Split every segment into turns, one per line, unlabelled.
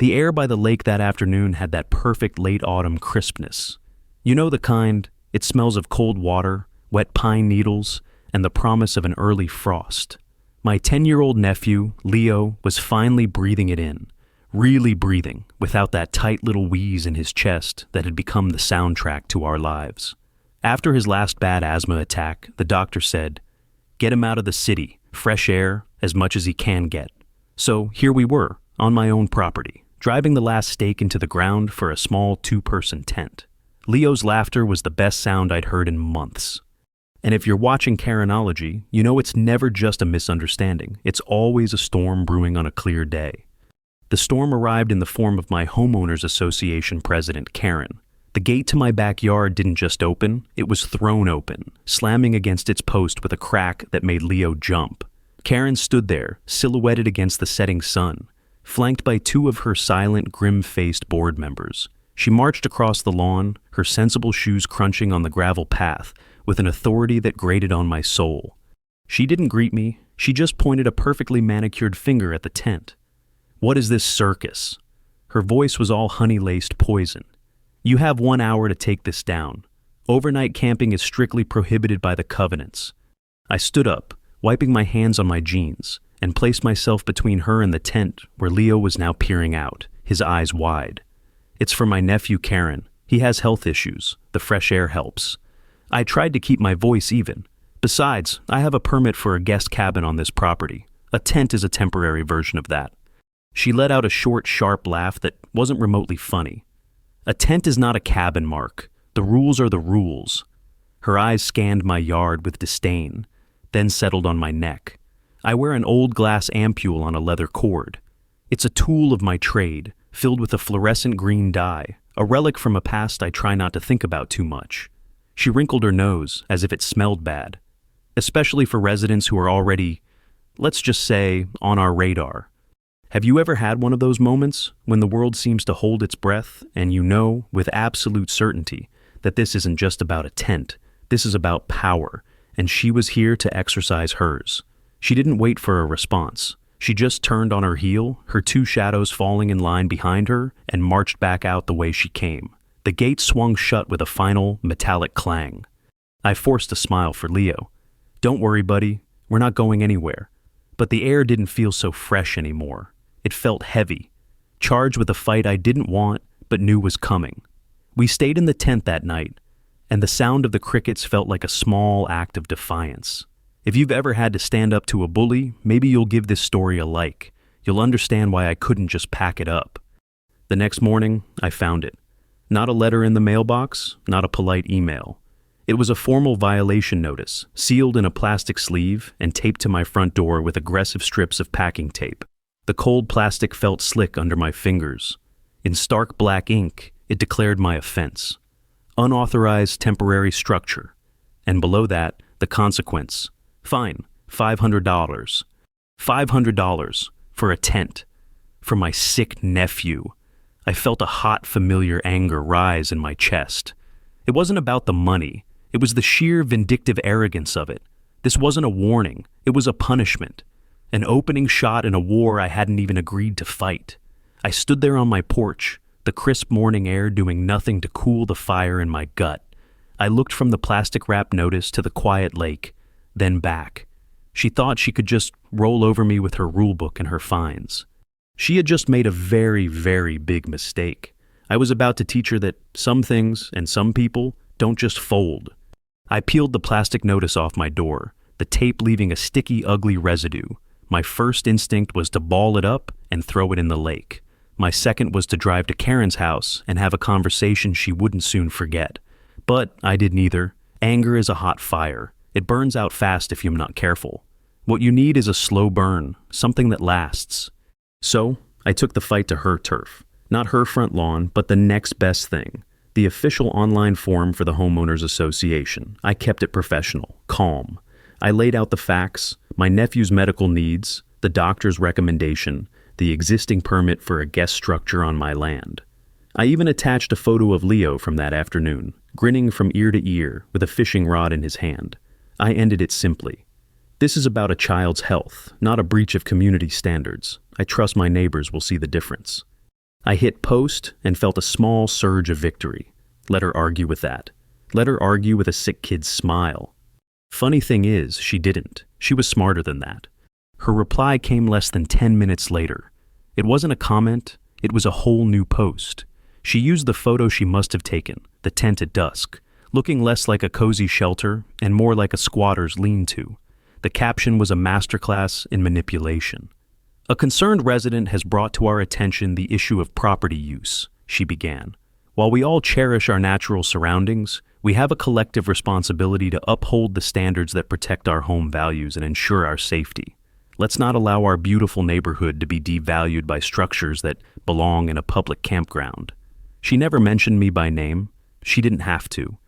The air by the lake that afternoon had that perfect late autumn crispness. You know the kind, it smells of cold water, wet pine needles, and the promise of an early frost. My 10-year-old nephew, Leo, was finally breathing it in, really breathing, without that tight little wheeze in his chest that had become the soundtrack to our lives. After his last bad asthma attack, the doctor said, "Get him out of the city, fresh air, as much as he can get." So here we were, on my own property, driving the last stake into the ground for a small 2-person tent. Leo's laughter was the best sound I'd heard in months. And if you're watching Karenology, you know it's never just a misunderstanding. It's always a storm brewing on a clear day. The storm arrived in the form of my homeowners association president, Karen. The gate to my backyard didn't just open, it was thrown open, slamming against its post with a crack that made Leo jump. Karen stood there, silhouetted against the setting sun, flanked by 2 of her silent, grim-faced board members. She marched across the lawn, her sensible shoes crunching on the gravel path, with an authority that grated on my soul. She didn't greet me, she just pointed a perfectly manicured finger at the tent. "What is this circus?" Her voice was all honey-laced poison. "You have 1 hour to take this down. Overnight camping is strictly prohibited by the covenants." I stood up, wiping my hands on my jeans, and placed myself between her and the tent where Leo was now peering out, his eyes wide. "It's for my nephew Karen. He has health issues. The fresh air helps." I tried to keep my voice even. Besides, I have a permit for a guest cabin on this property. A tent is a temporary version of that. She let out a short, sharp laugh that wasn't remotely funny. "A tent is not a cabin, Mark. The rules are the rules." Her eyes scanned my yard with disdain, then settled on my neck. I wear an old glass ampule on a leather cord. It's a tool of my trade, filled with a fluorescent green dye, a relic from a past I try not to think about too much. She wrinkled her nose, as if it smelled bad. Especially for residents who are already, let's just say, on our radar. Have you ever had one of those moments when the world seems to hold its breath and you know, with absolute certainty, that this isn't just about a tent, this is about power, and she was here to exercise hers. She didn't wait for a response. She just turned on her heel, her 2 shadows falling in line behind her, and marched back out the way she came. The gate swung shut with a final, metallic clang. I forced a smile for Leo. "Don't worry, buddy, we're not going anywhere." But the air didn't feel so fresh anymore. It felt heavy, charged with a fight I didn't want but knew was coming. We stayed in the tent that night, and the sound of the crickets felt like a small act of defiance. If you've ever had to stand up to a bully, maybe you'll give this story a like. You'll understand why I couldn't just pack it up. The next morning, I found it. Not a letter in the mailbox, not a polite email. It was a formal violation notice, sealed in a plastic sleeve and taped to my front door with aggressive strips of packing tape. The cold plastic felt slick under my fingers. In stark black ink, it declared my offense. Unauthorized temporary structure. And below that, the consequence. Fine, $500. $500 for a tent. For my sick nephew. I felt a hot, familiar anger rise in my chest. It wasn't about the money. It was the sheer vindictive arrogance of it. This wasn't a warning. It was a punishment. An opening shot in a war I hadn't even agreed to fight. I stood there on my porch, the crisp morning air doing nothing to cool the fire in my gut. I looked from the plastic-wrapped notice to the quiet lake, then back. She thought she could just roll over me with her rulebook and her fines. She had just made a very, very big mistake. I was about to teach her that some things and some people don't just fold. I peeled the plastic notice off my door, the tape leaving a sticky, ugly residue. My first instinct was to ball it up and throw it in the lake. My second was to drive to Karen's house and have a conversation she wouldn't soon forget. But I did neither. Anger is a hot fire. It burns out fast if you're not careful. What you need is a slow burn, something that lasts. So, I took the fight to her turf. Not her front lawn, but the next best thing. The official online forum for the Homeowners Association. I kept it professional, calm. I laid out the facts, my nephew's medical needs, the doctor's recommendation, the existing permit for a guest structure on my land. I even attached a photo of Leo from that afternoon, grinning from ear to ear with a fishing rod in his hand. I ended it simply. This is about a child's health, not a breach of community standards. I trust my neighbors will see the difference. I hit post and felt a small surge of victory. Let her argue with that. Let her argue with a sick kid's smile. Funny thing is, she didn't. She was smarter than that. Her reply came less than 10 minutes later. It wasn't a comment, it was a whole new post. She used the photo she must have taken, the tent at dusk, looking less like a cozy shelter and more like a squatter's lean-to. The caption was a masterclass in manipulation. "A concerned resident has brought to our attention the issue of property use," she began. "While we all cherish our natural surroundings, we have a collective responsibility to uphold the standards that protect our home values and ensure our safety. Let's not allow our beautiful neighborhood to be devalued by structures that belong in a public campground." She never mentioned me by name. She didn't have to.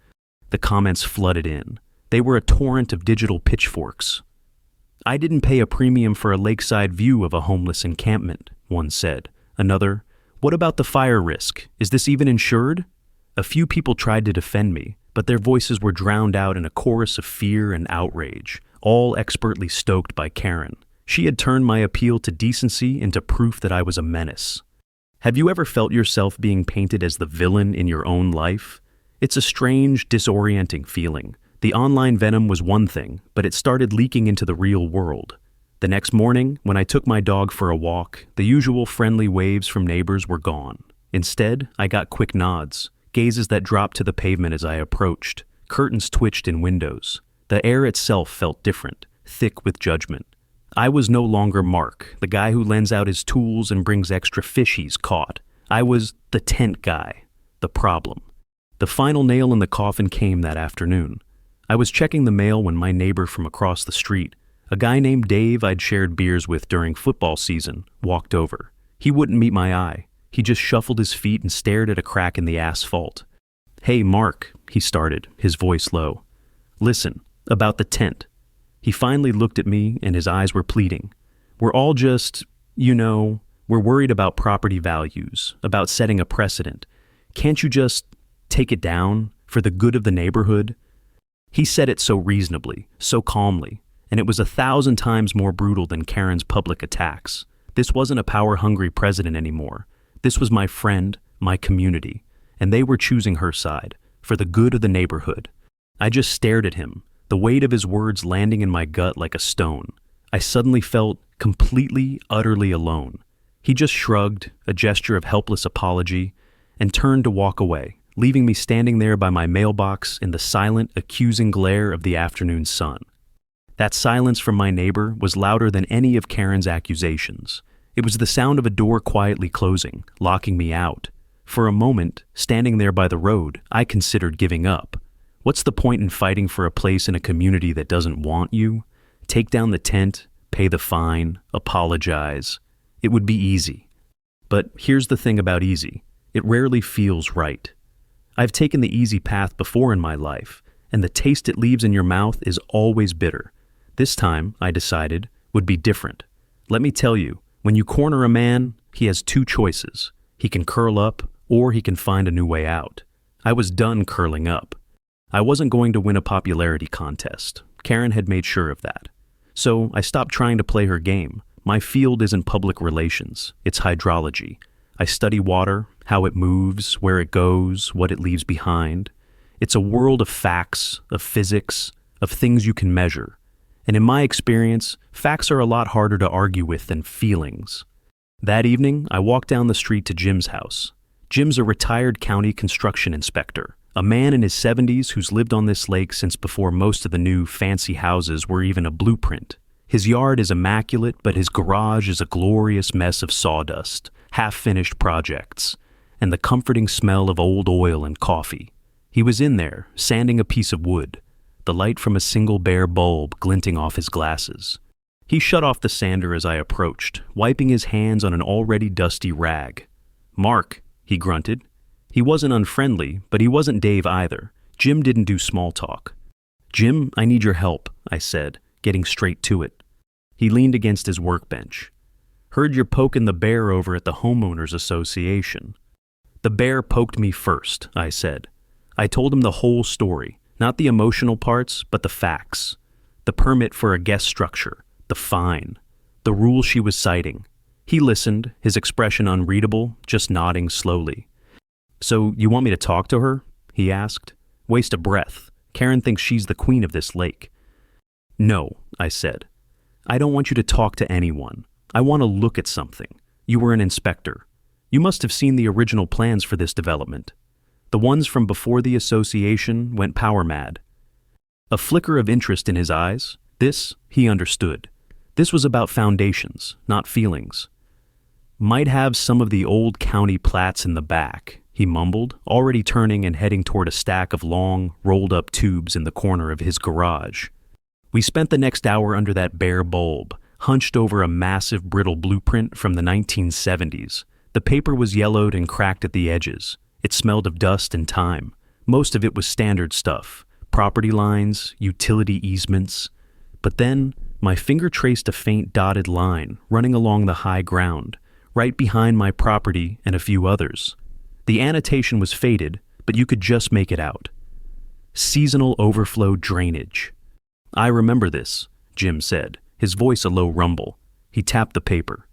The comments flooded in. They were a torrent of digital pitchforks. "I didn't pay a premium for a lakeside view of a homeless encampment," one said. Another, "What about the fire risk? Is this even insured?" A few people tried to defend me, but their voices were drowned out in a chorus of fear and outrage, all expertly stoked by Karen. She had turned my appeal to decency into proof that I was a menace. Have you ever felt yourself being painted as the villain in your own life? It's a strange, disorienting feeling. The online venom was one thing, but it started leaking into the real world. The next morning, when I took my dog for a walk, the usual friendly waves from neighbors were gone. Instead, I got quick nods, gazes that dropped to the pavement as I approached. Curtains twitched in windows. The air itself felt different, thick with judgment. I was no longer Mark, the guy who lends out his tools and brings extra fish he's caught. I was the tent guy, the problem. The final nail in the coffin came that afternoon. I was checking the mail when my neighbor from across the street, a guy named Dave I'd shared beers with during football season, walked over. He wouldn't meet my eye. He just shuffled his feet and stared at a crack in the asphalt. "Hey, Mark," he started, his voice low. "Listen, about the tent." He finally looked at me and his eyes were pleading. "We're all just, we're worried about property values, about setting a precedent. Can't you just take it down for the good of the neighborhood?" He said it so reasonably, so calmly, and it was 1,000 times more brutal than Karen's public attacks. This wasn't a power-hungry president anymore. This was my friend, my community, and they were choosing her side, for the good of the neighborhood. I just stared at him, the weight of his words landing in my gut like a stone. I suddenly felt completely, utterly alone. He just shrugged, a gesture of helpless apology, and turned to walk away, leaving me standing there by my mailbox in the silent, accusing glare of the afternoon sun. That silence from my neighbor was louder than any of Karen's accusations. It was the sound of a door quietly closing, locking me out. For a moment, standing there by the road, I considered giving up. What's the point in fighting for a place in a community that doesn't want you? Take down the tent, pay the fine, apologize. It would be easy. But here's the thing about easy. It rarely feels right. I've taken the easy path before in my life, and the taste it leaves in your mouth is always bitter. This time, I decided, would be different. Let me tell you, when you corner a man, he has two choices. He can curl up, or he can find a new way out. I was done curling up. I wasn't going to win a popularity contest. Karen had made sure of that. So I stopped trying to play her game. My field isn't public relations, it's hydrology. I study water, how it moves, where it goes, what it leaves behind. It's a world of facts, of physics, of things you can measure. And in my experience, facts are a lot harder to argue with than feelings. That evening, I walked down the street to Jim's house. Jim's a retired county construction inspector, a man in his 70s who's lived on this lake since before most of the new fancy houses were even a blueprint. His yard is immaculate, but his garage is a glorious mess of sawdust, half-finished projects, and the comforting smell of old oil and coffee. He was in there, sanding a piece of wood, the light from a single bare bulb glinting off his glasses. He shut off the sander as I approached, wiping his hands on an already dusty rag. "Mark," he grunted. He wasn't unfriendly, but he wasn't Dave either. Jim didn't do small talk. "Jim, I need your help," I said, getting straight to it. He leaned against his workbench. "Heard you're poking the bear over at the Homeowners Association." "The bear poked me first," I said. I told him the whole story, not the emotional parts, but the facts. The permit for a guest structure, the fine, the rules she was citing. He listened, his expression unreadable, just nodding slowly. "So you want me to talk to her?" he asked. "Waste a breath. Karen thinks she's the queen of this lake." "No," I said. "I don't want you to talk to anyone. I want to look at something. You were an inspector. You must have seen the original plans for this development. The ones from before the association went power mad." A flicker of interest in his eyes. This, he understood. This was about foundations, not feelings. "Might have some of the old county plats in the back," he mumbled, already turning and heading toward a stack of long, rolled-up tubes in the corner of his garage. We spent the next hour under that bare bulb, hunched over a massive brittle blueprint from the 1970s. The paper was yellowed and cracked at the edges. It smelled of dust and time. Most of it was standard stuff, property lines, utility easements. But then, my finger traced a faint dotted line running along the high ground, right behind my property and a few others. The annotation was faded, but you could just make it out. "Seasonal overflow drainage." "I remember this," Jim said, his voice a low rumble. He tapped the paper.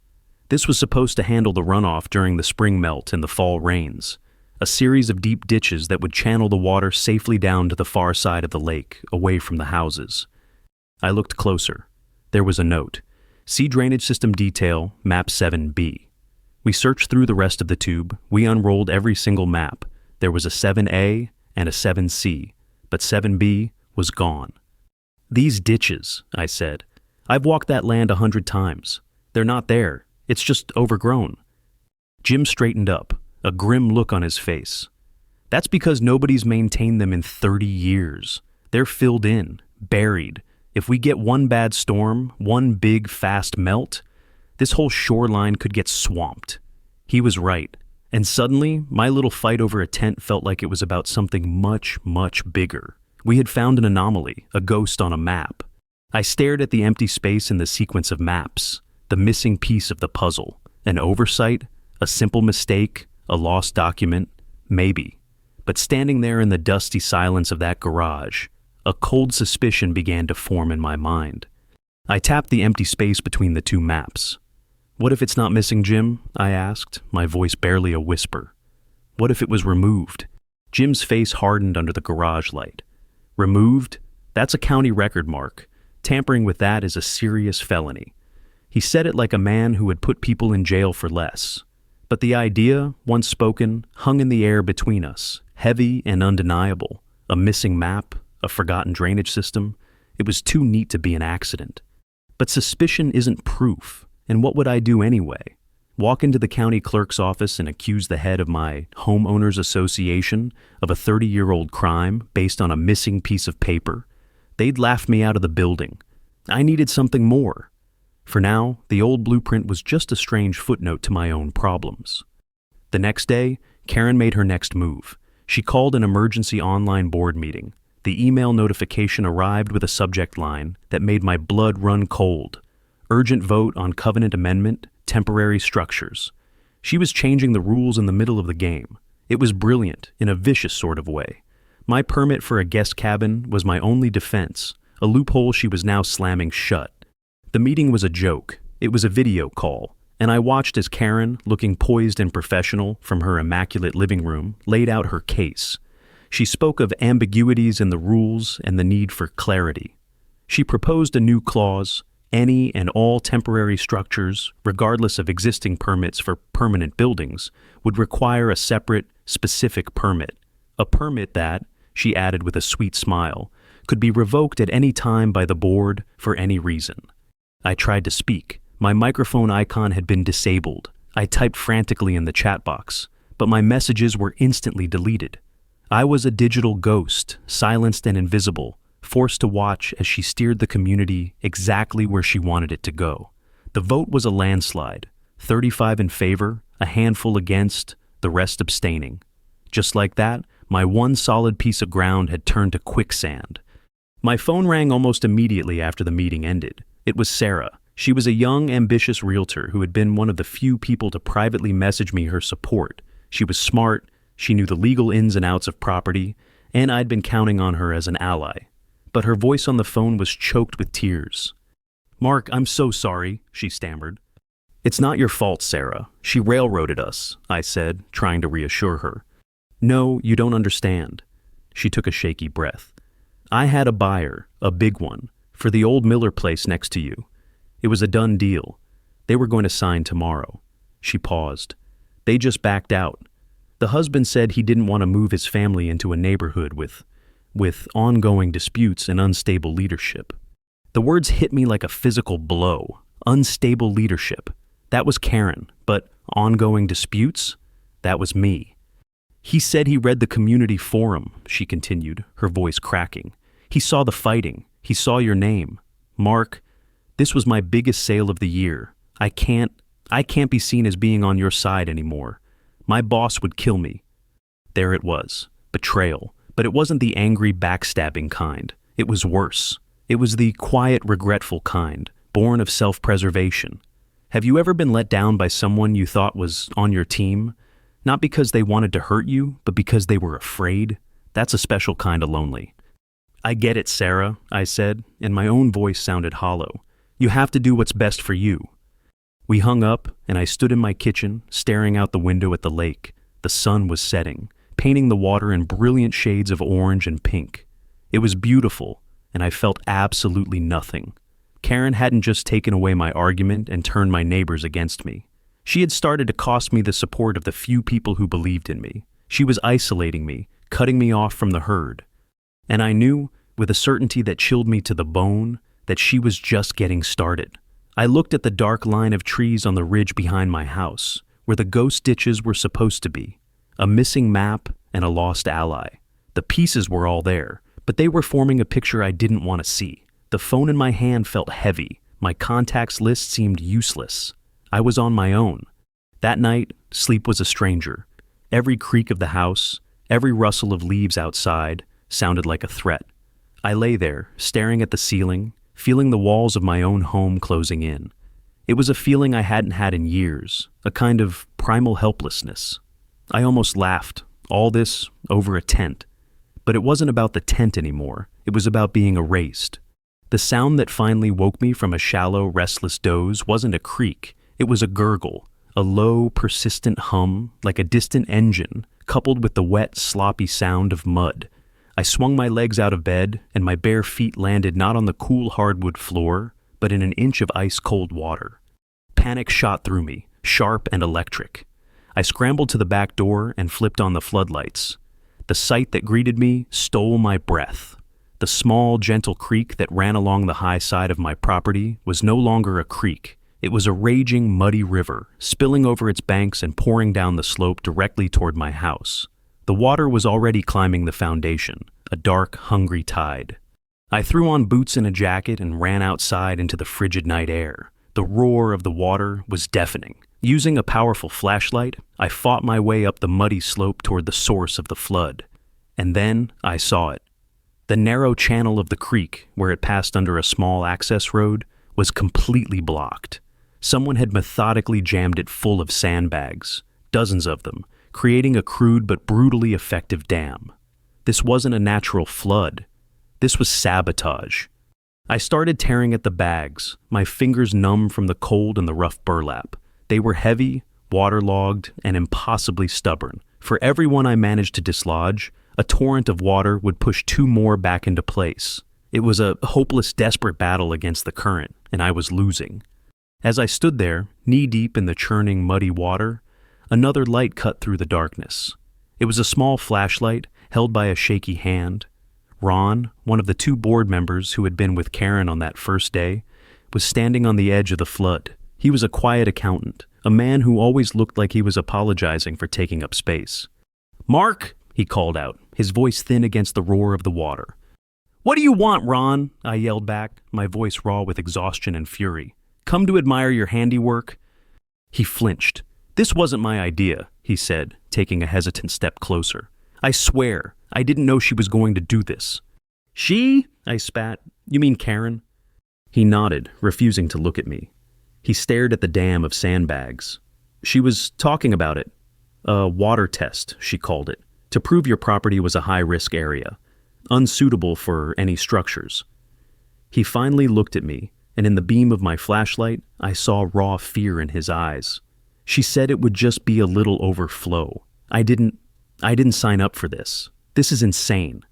"This was supposed to handle the runoff during the spring melt and the fall rains. A series of deep ditches that would channel the water safely down to the far side of the lake, away from the houses." I looked closer. There was a note. "See drainage system detail, map 7B. We searched through the rest of the tube. We unrolled every single map. There was a 7A and a 7C, but 7B was gone. "These ditches," I said. "I've walked that land 100 times. They're not there. It's just overgrown." Jim straightened up, a grim look on his face. "That's because nobody's maintained them in 30 years. They're filled in, buried. If we get one bad storm, one big, fast melt, this whole shoreline could get swamped." He was right. And suddenly, my little fight over a tent felt like it was about something much, much bigger. We had found an anomaly, a ghost on a map. I stared at the empty space in the sequence of maps, the missing piece of the puzzle. An oversight, a simple mistake, a lost document, maybe. But standing there in the dusty silence of that garage, a cold suspicion began to form in my mind. I tapped the empty space between the two maps. "What if it's not missing, Jim?" I asked, my voice barely a whisper. "What if it was removed?" Jim's face hardened under the garage light. "Removed? That's a county record, Mark. Tampering with that is a serious felony." He said it like a man who would put people in jail for less. But the idea, once spoken, hung in the air between us, heavy and undeniable. A missing map, a forgotten drainage system. It was too neat to be an accident. But suspicion isn't proof, and what would I do anyway? Walk into the county clerk's office and accuse the head of my homeowners association of a 30-year-old crime based on a missing piece of paper? They'd laugh me out of the building. I needed something more. For now, the old blueprint was just a strange footnote to my own problems. The next day, Karen made her next move. She called an emergency online board meeting. The email notification arrived with a subject line that made my blood run cold. Urgent vote on covenant amendment, temporary structures. She was changing the rules in the middle of the game. It was brilliant, in a vicious sort of way. My permit for a guest cabin was my only defense, a loophole she was now slamming shut. The meeting was a joke. It was a video call, and I watched as Karen, looking poised and professional from her immaculate living room, laid out her case. She spoke of ambiguities in the rules and the need for clarity. She proposed a new clause: any and all temporary structures, regardless of existing permits for permanent buildings, would require a separate, specific permit. A permit that, she added with a sweet smile, could be revoked at any time by the board for any reason. I tried to speak. My microphone icon had been disabled. I typed frantically in the chat box, but my messages were instantly deleted. I was a digital ghost, silenced and invisible, forced to watch as she steered the community exactly where she wanted it to go. The vote was a landslide, 35 in favor, a handful against, the rest abstaining. Just like that, my one solid piece of ground had turned to quicksand. My phone rang almost immediately after the meeting ended. It was Sarah. She was a young, ambitious realtor who had been one of the few people to privately message me her support. She was smart, she knew the legal ins and outs of property, and I'd been counting on her as an ally. But her voice on the phone was choked with tears. "Mark, I'm so sorry," she stammered. "It's not your fault, Sarah. She railroaded us," I said, trying to reassure her. "No, you don't understand." She took a shaky breath. "I had a buyer, a big one, for the old Miller place next to you. It was a done deal. They were going to sign tomorrow." She paused. "They just backed out. The husband said he didn't want to move his family into a neighborhood with ongoing disputes and unstable leadership." The words hit me like a physical blow. Unstable leadership. That was Karen, but ongoing disputes? That was me. "He said he read the community forum," she continued, her voice cracking. "He saw the fighting. He saw your name. Mark, this was my biggest sale of the year. I can't be seen as being on your side anymore. My boss would kill me." There it was. Betrayal. But it wasn't the angry, backstabbing kind. It was worse. It was the quiet, regretful kind, born of self-preservation. Have you ever been let down by someone you thought was on your team? Not because they wanted to hurt you, but because they were afraid? That's a special kind of lonely. "I get it, Sarah," I said, and my own voice sounded hollow. "You have to do what's best for you." We hung up, and I stood in my kitchen, staring out the window at the lake. The sun was setting, painting the water in brilliant shades of orange and pink. It was beautiful, and I felt absolutely nothing. Karen hadn't just taken away my argument and turned my neighbors against me. She had started to cost me the support of the few people who believed in me. She was isolating me, cutting me off from the herd. And I knew, with a certainty that chilled me to the bone, that she was just getting started. I looked at the dark line of trees on the ridge behind my house, where the ghost ditches were supposed to be. A missing map and a lost ally. The pieces were all there, but they were forming a picture I didn't want to see. The phone in my hand felt heavy. My contacts list seemed useless. I was on my own. That night, sleep was a stranger. Every creak of the house, every rustle of leaves outside, sounded like a threat. I lay there, staring at the ceiling, feeling the walls of my own home closing in. It was a feeling I hadn't had in years, a kind of primal helplessness. I almost laughed, all this over a tent. But it wasn't about the tent anymore. It was about being erased. The sound that finally woke me from a shallow, restless doze wasn't a creak. It was a gurgle, a low, persistent hum, like a distant engine, coupled with the wet, sloppy sound of mud. I swung my legs out of bed, and my bare feet landed not on the cool hardwood floor, but in an inch of ice-cold water. Panic shot through me, sharp and electric. I scrambled to the back door and flipped on the floodlights. The sight that greeted me stole my breath. The small, gentle creek that ran along the high side of my property was no longer a creek. It was a raging, muddy river, spilling over its banks and pouring down the slope directly toward my house. The water was already climbing the foundation, a dark, hungry tide. I threw on boots and a jacket and ran outside into the frigid night air. The roar of the water was deafening. Using a powerful flashlight, I fought my way up the muddy slope toward the source of the flood. And then I saw it. The narrow channel of the creek, where it passed under a small access road, was completely blocked. Someone had methodically jammed it full of sandbags, dozens of them, creating a crude but brutally effective dam. This wasn't a natural flood. This was sabotage. I started tearing at the bags, my fingers numb from the cold and the rough burlap. They were heavy, waterlogged, and impossibly stubborn. For every one I managed to dislodge, a torrent of water would push two more back into place. It was a hopeless, desperate battle against the current, and I was losing. As I stood there, knee-deep in the churning, muddy water, another light cut through the darkness. It was a small flashlight held by a shaky hand. Ron, one of the two board members who had been with Karen on that first day, was standing on the edge of the flood. He was a quiet accountant, a man who always looked like he was apologizing for taking up space. "Mark!" he called out, his voice thin against the roar of the water. "What do you want, Ron?" I yelled back, my voice raw with exhaustion and fury. "Come to admire your handiwork?" He flinched. "This wasn't my idea," he said, taking a hesitant step closer. "I swear, I didn't know she was going to do this." "She?" I spat. "You mean Karen?" He nodded, refusing to look at me. He stared at the dam of sandbags. "She was talking about it. A water test, she called it, to prove your property was a high-risk area, unsuitable for any structures." He finally looked at me, and in the beam of my flashlight, I saw raw fear in his eyes. She said it would just be a little overflow. I didn't sign up for this. This is insane.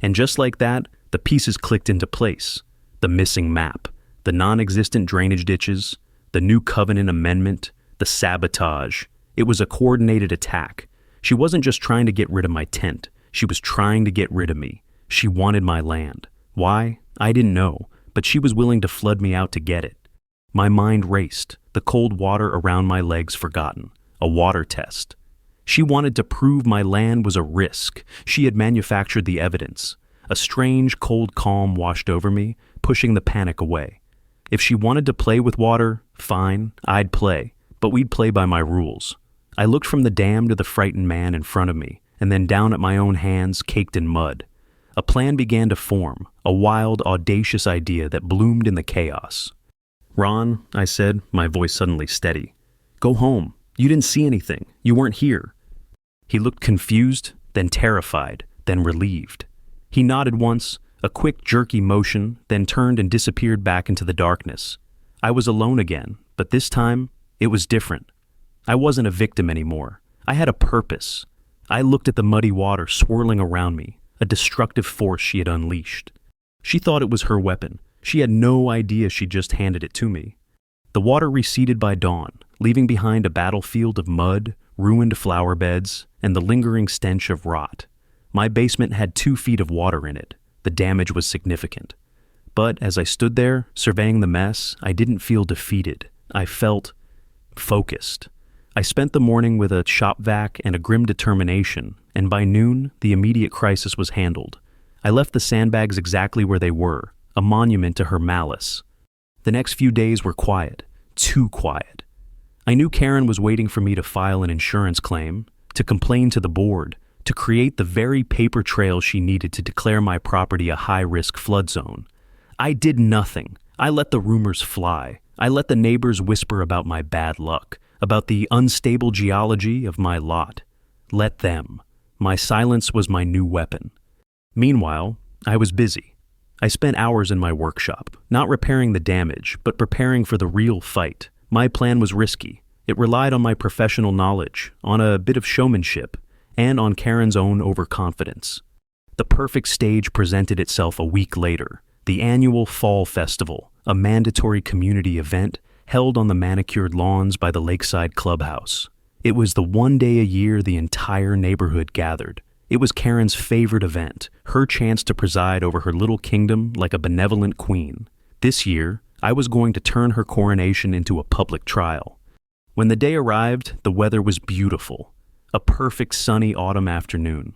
And just like that, the pieces clicked into place. The missing map, the non-existent drainage ditches, the new covenant amendment, the sabotage. It was a coordinated attack. She wasn't just trying to get rid of my tent. She was trying to get rid of me. She wanted my land. Why? I didn't know, but she was willing to flood me out to get it. My mind raced, the cold water around my legs forgotten. A water test. She wanted to prove my land was a risk. She had manufactured the evidence. A strange, cold calm washed over me, pushing the panic away. If she wanted to play with water, fine, I'd play, but we'd play by my rules. I looked from the dam to the frightened man in front of me, and then down at my own hands caked in mud. A plan began to form, a wild, audacious idea that bloomed in the chaos. "Ron," I said, my voice suddenly steady, "go home. You didn't see anything. You weren't here." He looked confused, then terrified, then relieved. He nodded once, a quick, jerky motion, then turned and disappeared back into the darkness. I was alone again, but this time, it was different. I wasn't a victim anymore. I had a purpose. I looked at the muddy water swirling around me, a destructive force she had unleashed. She thought it was her weapon. She had no idea she'd just handed it to me. The water receded by dawn, leaving behind a battlefield of mud, ruined flower beds, and the lingering stench of rot. My basement had 2 feet of water in it. The damage was significant. But as I stood there, surveying the mess, I didn't feel defeated. I felt focused. I spent the morning with a shop vac and a grim determination, and by noon, the immediate crisis was handled. I left the sandbags exactly where they were, a monument to her malice. The next few days were quiet, too quiet. I knew Karen was waiting for me to file an insurance claim, to complain to the board, to create the very paper trail she needed to declare my property a high-risk flood zone. I did nothing. I let the rumors fly. I let the neighbors whisper about my bad luck, about the unstable geology of my lot. Let them. My silence was my new weapon. Meanwhile, I was busy. I spent hours in my workshop, not repairing the damage, but preparing for the real fight. My plan was risky. It relied on my professional knowledge, on a bit of showmanship, and on Karen's own overconfidence. The perfect stage presented itself a week later, the annual Fall Festival, a mandatory community event held on the manicured lawns by the Lakeside Clubhouse. It was the one day a year the entire neighborhood gathered. It was Karen's favorite event, her chance to preside over her little kingdom like a benevolent queen. This year, I was going to turn her coronation into a public trial. When the day arrived, the weather was beautiful. A perfect sunny autumn afternoon.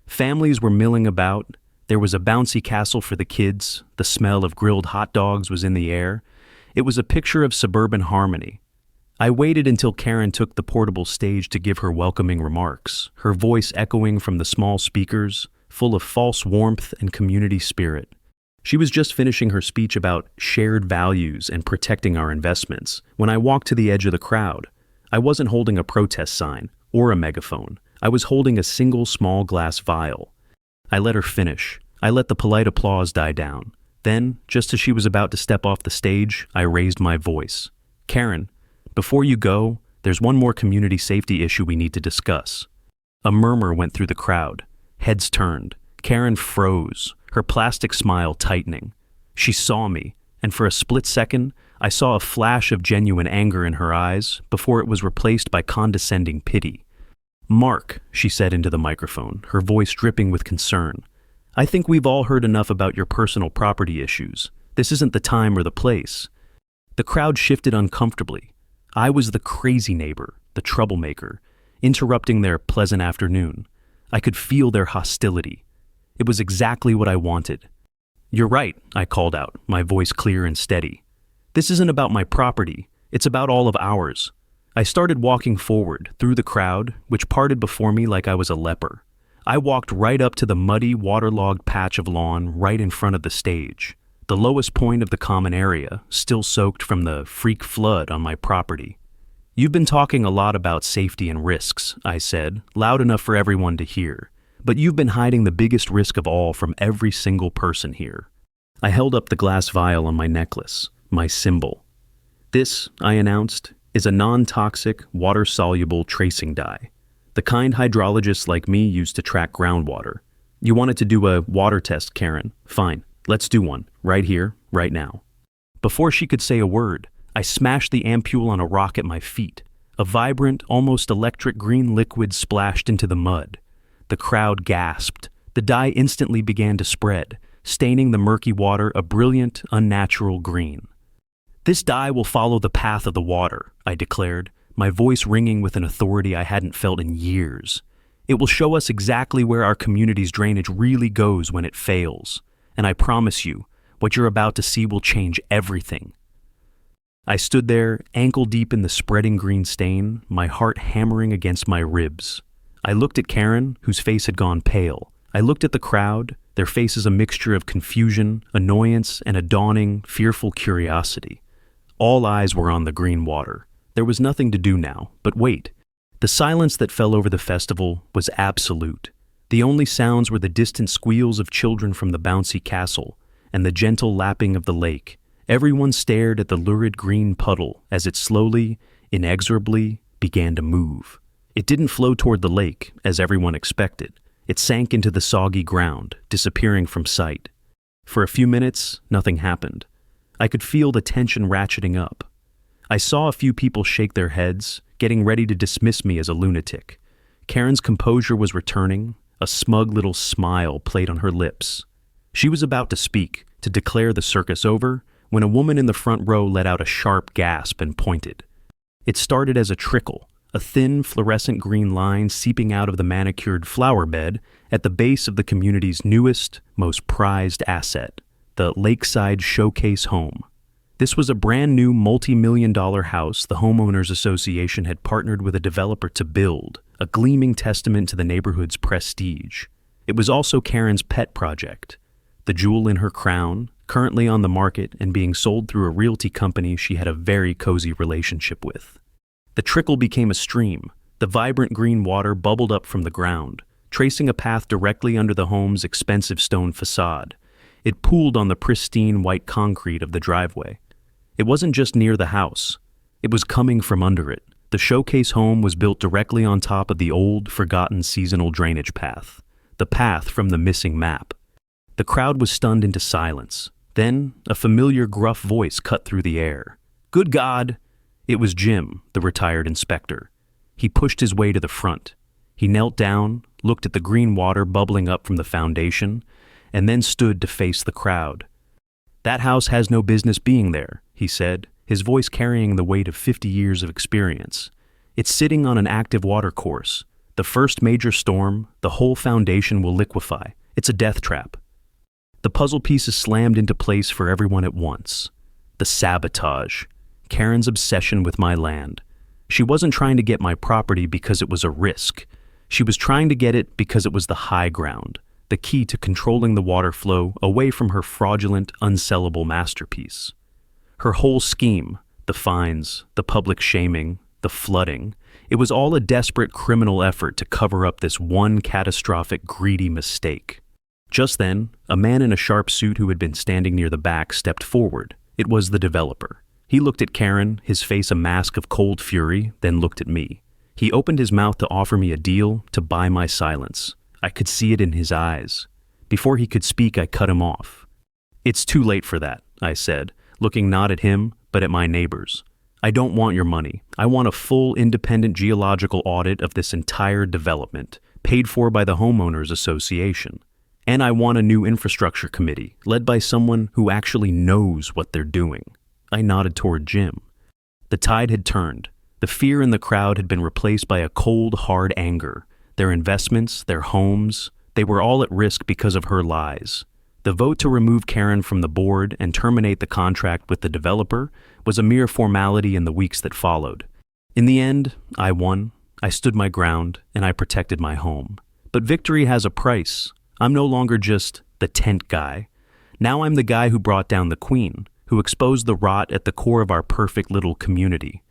Families were milling about. There was a bouncy castle for the kids. The smell of grilled hot dogs was in the air. It was a picture of suburban harmony. I waited until Karen took the portable stage to give her welcoming remarks, her voice echoing from the small speakers, full of false warmth and community spirit. She was just finishing her speech about shared values and protecting our investments when I walked to the edge of the crowd. I wasn't holding a protest sign or a megaphone. I was holding a single small glass vial. I let her finish. I let the polite applause die down. Then, just as she was about to step off the stage, I raised my voice. "Karen, before you go, there's one more community safety issue we need to discuss." A murmur went through the crowd. Heads turned. Karen froze, her plastic smile tightening. She saw me, and for a split second, I saw a flash of genuine anger in her eyes before it was replaced by condescending pity. "Mark," she said into the microphone, her voice dripping with concern, "I think we've all heard enough about your personal property issues. This isn't the time or the place." The crowd shifted uncomfortably. I was the crazy neighbor, the troublemaker, interrupting their pleasant afternoon. I could feel their hostility. It was exactly what I wanted. "You're right," I called out, my voice clear and steady. "This isn't about my property. It's about all of ours." I started walking forward through the crowd, which parted before me like I was a leper. I walked right up to the muddy, waterlogged patch of lawn right in front of the stage, the lowest point of the common area, still soaked from the freak flood on my property. "You've been talking a lot about safety and risks," I said, loud enough for everyone to hear. "But you've been hiding the biggest risk of all from every single person here." I held up the glass vial on my necklace, my symbol. This, I announced, is a non-toxic, water-soluble tracing dye. The kind hydrologists like me use to track groundwater. You wanted to do a water test, Karen. Fine, let's do one, right here, right now. Before she could say a word, I smashed the ampule on a rock at my feet. A vibrant, almost electric green liquid splashed into the mud. The crowd gasped. The dye instantly began to spread, staining the murky water a brilliant, unnatural green. "This dye will follow the path of the water," I declared, my voice ringing with an authority I hadn't felt in years. "It will show us exactly where our community's drainage really goes when it fails. And I promise you, what you're about to see will change everything." I stood there, ankle deep in the spreading green stain, my heart hammering against my ribs. I looked at Karen, whose face had gone pale. I looked at the crowd, their faces a mixture of confusion, annoyance, and a dawning, fearful curiosity. All eyes were on the green water. There was nothing to do now, but wait. The silence that fell over the festival was absolute. The only sounds were the distant squeals of children from the bouncy castle and the gentle lapping of the lake. Everyone stared at the lurid green puddle as it slowly, inexorably began to move. It didn't flow toward the lake, as everyone expected. It sank into the soggy ground, disappearing from sight. For a few minutes, nothing happened. I could feel the tension ratcheting up. I saw a few people shake their heads, getting ready to dismiss me as a lunatic. Karen's composure was returning. A smug little smile played on her lips. She was about to speak, to declare the circus over, when a woman in the front row let out a sharp gasp and pointed. It started as a trickle, a thin fluorescent green line seeping out of the manicured flower bed at the base of the community's newest, most prized asset, the Lakeside Showcase home. This was a brand new multi-million-dollar house the Homeowners Association had partnered with a developer to build, a gleaming testament to the neighborhood's prestige. It was also Karen's pet project, the jewel in her crown, currently on the market and being sold through a realty company she had a very cozy relationship with. The trickle became a stream. The vibrant green water bubbled up from the ground, tracing a path directly under the home's expensive stone facade. It pooled on the pristine white concrete of the driveway. It wasn't just near the house. It was coming from under it. The showcase home was built directly on top of the old, forgotten seasonal drainage path, the path from the missing map. The crowd was stunned into silence. Then, a familiar gruff voice cut through the air. "Good God!" It was Jim, the retired inspector. He pushed his way to the front. He knelt down, looked at the green water bubbling up from the foundation, and then stood to face the crowd. "That house has no business being there," he said, his voice carrying the weight of 50 years of experience. "It's sitting on an active watercourse. The first major storm, the whole foundation will liquefy. It's a death trap." The puzzle pieces slammed into place for everyone at once. The sabotage. Karen's obsession with my land. She wasn't trying to get my property because it was a risk. She was trying to get it because it was the high ground, the key to controlling the water flow away from her fraudulent, unsellable masterpiece. Her whole scheme, the fines, the public shaming, the flooding, it was all a desperate criminal effort to cover up this one catastrophic, greedy mistake. Just then, a man in a sharp suit who had been standing near the back stepped forward. It was the developer. He looked at Karen, his face a mask of cold fury, then looked at me. He opened his mouth to offer me a deal, to buy my silence. I could see it in his eyes. Before he could speak, I cut him off. "It's too late for that," I said, looking not at him, but at my neighbors. "I don't want your money. I want a full independent geological audit of this entire development, paid for by the Homeowners Association. And I want a new infrastructure committee, led by someone who actually knows what they're doing." I nodded toward Jim. The tide had turned. The fear in the crowd had been replaced by a cold, hard anger. Their investments, their homes, they were all at risk because of her lies. The vote to remove Karen from the board and terminate the contract with the developer was a mere formality in the weeks that followed. In the end, I won. I stood my ground, and I protected my home. But victory has a price. I'm no longer just the tent guy. Now I'm the guy who brought down the queen, who exposed the rot at the core of our perfect little community.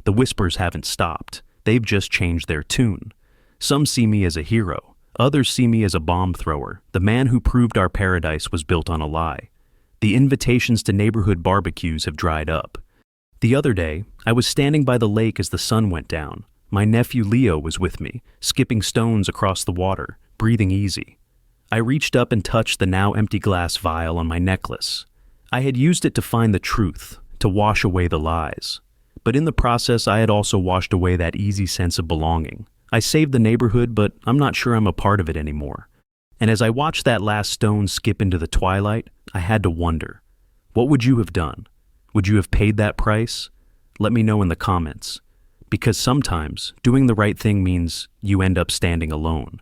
The whispers haven't stopped. They've just changed their tune. Some see me as a hero. Others see me as a bomb thrower, the man who proved our paradise was built on a lie. The invitations to neighborhood barbecues have dried up. The other day, I was standing by the lake as the sun went down. My nephew Leo was with me, skipping stones across the water, breathing easy. I reached up and touched the now empty glass vial on my necklace. I had used it to find the truth, to wash away the lies. But in the process, I had also washed away that easy sense of belonging. I saved the neighborhood, but I'm not sure I'm a part of it anymore. And as I watched that last stone skip into the twilight, I had to wonder, what would you have done? Would you have paid that price? Let me know in the comments. Because sometimes doing the right thing means you end up standing alone.